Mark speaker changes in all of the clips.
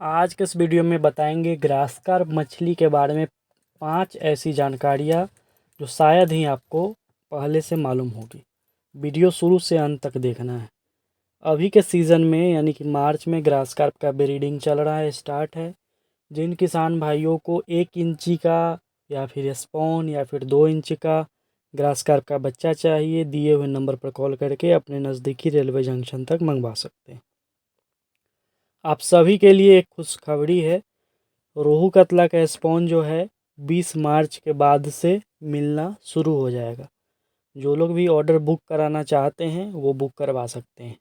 Speaker 1: आज के इस वीडियो में बताएंगे ग्रास कार्प मछली के बारे में 5 ऐसी जानकारियाँ जो शायद ही आपको पहले से मालूम होगी। वीडियो शुरू से अंत तक देखना है। अभी के सीज़न में यानी कि मार्च में ग्रास कार्प का ब्रीडिंग चल रहा है, स्टार्ट है। जिन किसान भाइयों को 1 इंची का या फिर स्पॉन या फिर 2 इंच का ग्रास कार्प का बच्चा चाहिए, दिए हुए नंबर पर कॉल करके अपने नज़दीकी रेलवे जंक्शन तक मंगवा सकते हैं। आप सभी के लिए एक खुशखबरी है। रोहू कतला का स्पॉन जो है 20 मार्च के बाद से मिलना शुरू हो जाएगा। जो लोग भी ऑर्डर बुक कराना चाहते हैं वो बुक करवा सकते हैं।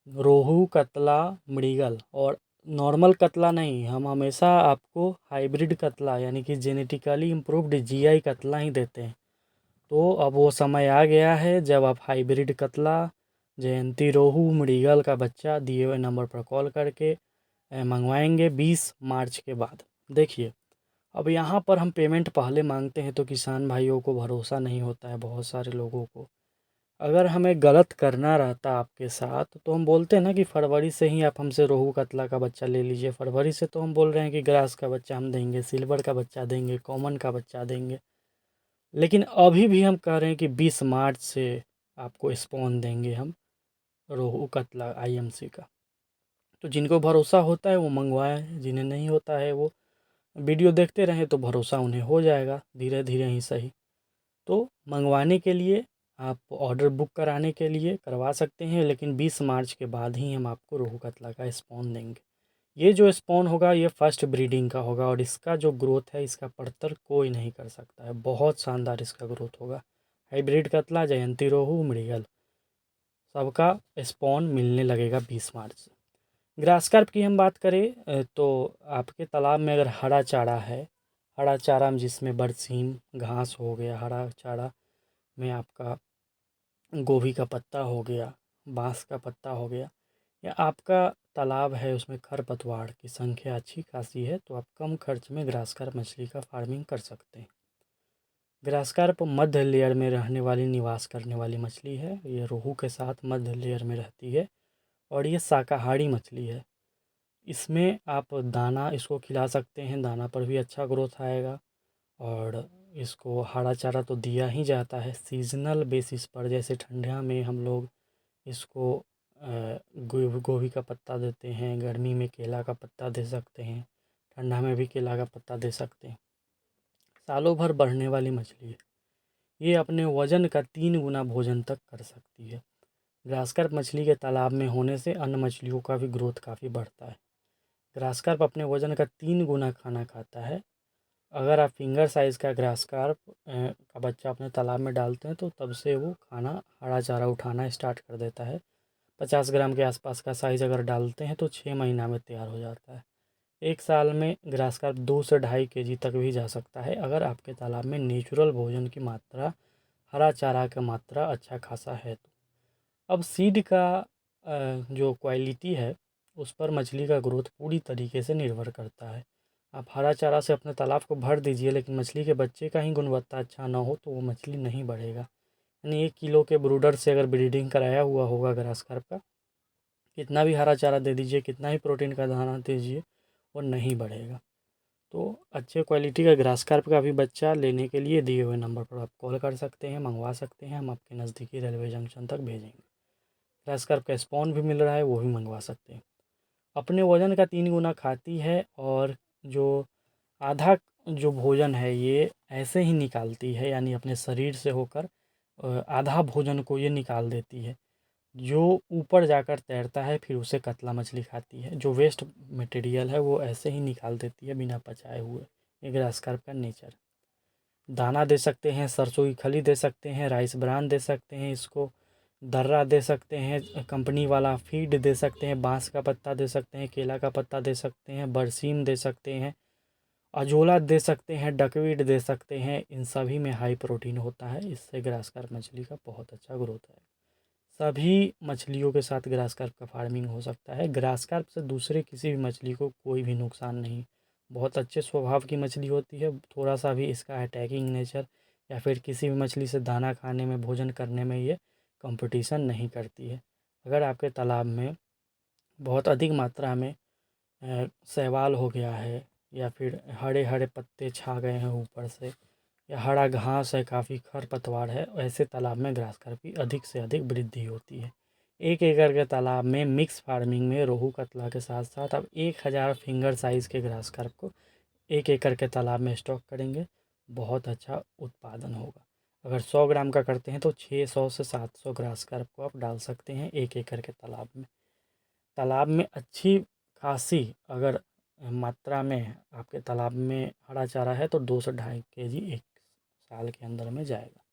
Speaker 1: रोहू कतला मृगल और नॉर्मल कतला नहीं, हम हमेशा आपको हाइब्रिड कतला यानी कि जेनेटिकली इम्प्रूव्ड जीआई कतला ही देते हैं। तो अब वो समय आ गया है जब आप हाइब्रिड कतला, जयंती रोहू, मृगल का बच्चा दिए हुए नंबर पर कॉल करके मंगवाएंगे 20 मार्च के बाद। देखिए, अब यहाँ पर हम पेमेंट पहले मांगते हैं तो किसान भाइयों को भरोसा नहीं होता है, बहुत सारे लोगों को। अगर हमें गलत करना रहता आपके साथ तो हम बोलते हैं ना कि फरवरी से ही आप हमसे रोहू कतला का बच्चा ले लीजिए। फरवरी से तो हम बोल रहे हैं कि ग्रास का बच्चा हम देंगे, सिल्वर का बच्चा देंगे, कॉमन का बच्चा देंगे। लेकिन अभी भी हम कह रहे हैं कि 20 मार्च से आपको स्पॉन देंगे हम रोहू कतला आईएमसी का। तो जिनको भरोसा होता है वो मंगवाएं, जिन्हें नहीं होता है वो वीडियो देखते रहें तो भरोसा उन्हें हो जाएगा, धीरे धीरे ही सही। तो मंगवाने के लिए, आप ऑर्डर बुक कराने के लिए करवा सकते हैं, लेकिन 20 मार्च के बाद ही हम आपको रोहू कतला का स्पॉन देंगे। ये जो स्पॉन होगा ये फर्स्ट ब्रीडिंग का होगा और इसका जो ग्रोथ है इसका पड़तर कोई नहीं कर सकता है। बहुत शानदार इसका ग्रोथ होगा। हाइब्रिड कतला, जयंती रोहू, मृगल सबका स्पॉन मिलने लगेगा 20 मार्च से। ग्रास कार्प की हम बात करें तो आपके तालाब में अगर हरा चारा है, हरा चारा में जिसमें बरसीम घास हो गया, हरा चारा में आपका गोभी का पत्ता हो गया, बांस का पत्ता हो गया, या आपका तालाब है उसमें खरपतवार की संख्या अच्छी खासी है, तो आप कम खर्च में ग्रास कार्प मछली का फार्मिंग कर सकते हैं। ग्रास कार्प मध्य लेयर में रहने वाली, निवास करने वाली मछली है। ये रोहू के साथ मध्य लेयर में रहती है और ये शाकाहारी मछली है। इसमें आप दाना इसको खिला सकते हैं, दाना पर भी अच्छा ग्रोथ आएगा। और इसको हरा चारा तो दिया ही जाता है सीज़नल बेसिस पर। जैसे ठंडिया में हम लोग इसको गोभी का पत्ता देते हैं, गर्मी में केला का पत्ता दे सकते हैं, ठंडा में भी केला का पत्ता दे सकते हैं। सालों भर बढ़ने वाली मछली है। ये अपने वज़न का 3 गुना भोजन तक कर सकती है। ग्रास कार्प मछली के तालाब में होने से अन्य मछलियों का भी ग्रोथ काफ़ी बढ़ता है। ग्रास कार्प अपने वज़न का 3 गुना खाना खाता है। अगर आप फिंगर साइज़ का ग्रास कार्प का बच्चा अपने तालाब में डालते हैं तो तब से वो खाना, हरा चारा उठाना स्टार्ट कर देता है। 50 ग्राम के आसपास का साइज़ अगर डालते हैं तो 6 महीना में तैयार हो जाता है। 1 साल में ग्रास कार्प 2 से ढाई केजी तक भी जा सकता है, अगर आपके तालाब में नेचुरल भोजन की मात्रा, हरा चारा का मात्रा अच्छा खासा है तो। अब सीड का जो क्वालिटी है उस पर मछली का ग्रोथ पूरी तरीके से निर्भर करता है। आप हरा चारा से अपने तालाब को भर दीजिए, लेकिन मछली के बच्चे का ही गुणवत्ता अच्छा ना हो तो वो मछली नहीं बढ़ेगा। यानी 1 किलो के ब्रूडर से अगर ब्रीडिंग कराया हुआ होगा ग्रास कार्प का, कितना भी हरा चारा दे दीजिए, कितना ही प्रोटीन का दाना दीजिए, वो नहीं बढ़ेगा। तो अच्छे क्वालिटी का ग्रास कार्प का भी बच्चा लेने के लिए दिए हुए नंबर पर आप कॉल कर सकते हैं, मंगवा सकते हैं, हम आपके नज़दीकी रेलवे जंक्शन तक भेजेंगे। ग्रास कार्प का स्पॉन भी मिल रहा है, वो भी मंगवा सकते हैं। अपने वज़न का 3 गुना खाती है और जो आधा जो भोजन है ये ऐसे ही निकालती है, यानी अपने शरीर से होकर आधा भोजन को ये निकाल देती है। जो ऊपर जाकर तैरता है फिर उसे कतला मछली खाती है। जो वेस्ट मटेरियल है वो ऐसे ही निकाल देती है बिना पचाए हुए। ये ग्रास कार्प का नेचर। दाना दे सकते हैं, सरसों की खली दे सकते हैं, राइस ब्रान दे सकते हैं, इसको दर्रा दे सकते हैं, कंपनी वाला फीड दे सकते हैं, बांस का पत्ता दे सकते हैं, केला का पत्ता दे सकते हैं, बरसीम दे सकते हैं, अजोला दे सकते हैं, डकवीट दे सकते हैं। इन सभी में हाई प्रोटीन होता है, इससे ग्रास कार्प मछली का बहुत अच्छा ग्रोथ है। सभी मछलियों के साथ ग्रास कार्प का फार्मिंग हो सकता है। ग्रास कार्प से दूसरे किसी भी मछली को कोई भी नुकसान नहीं। बहुत अच्छे स्वभाव की मछली होती है। थोड़ा सा भी इसका अटैकिंग नेचर या फिर किसी भी मछली से दाना खाने में, भोजन करने में ये कंपटीशन नहीं करती है। अगर आपके तालाब में बहुत अधिक मात्रा में शैवाल हो गया है या फिर हरे हरे पत्ते छा गए हैं ऊपर से या हरा घास है, काफ़ी खरपतवार है, ऐसे तालाब में ग्रास कार्प की अधिक से अधिक वृद्धि होती है। 1 एकड़ के तालाब में मिक्स फार्मिंग में रोहू कतला के साथ साथ आप 1000 फिंगर साइज़ के ग्रास कार्प को 1 एकड़ के तालाब में स्टॉक करेंगे, बहुत अच्छा उत्पादन होगा। अगर 100 ग्राम का करते हैं तो 600 से 700 ग्रास कार्प को आप डाल सकते हैं 1 एकड़ के तालाब में। तालाब में अच्छी खासी अगर मात्रा में आपके तालाब में हरा चारा है तो 2 से 2.5 केजी 1 साल के अंदर में जाएगा।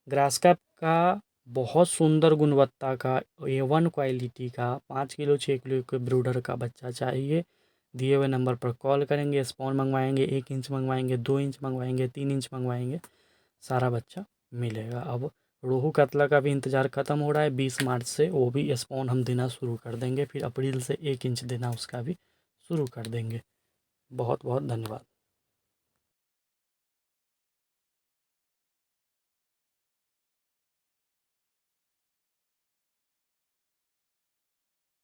Speaker 1: ग्रास कार्प का बहुत सुंदर गुणवत्ता का A1 क्वालिटी का 5 किलो 6 किलो के ब्रूडर का बच्चा चाहिए, दिए हुए नंबर पर कॉल करेंगे, स्पॉन मंगवाएंगे, 1 इंच मंगवाएंगे, 2 इंच मंगवाएंगे, 3 इंच मंगवाएंगे, सारा बच्चा मिलेगा। अब रोहू कतला का भी इंतज़ार ख़त्म हो रहा है, 20 मार्च से वो भी स्पॉन हम देना शुरू कर देंगे, फिर अप्रैल से 1 इंच देना उसका भी शुरू कर देंगे। बहुत बहुत धन्यवाद।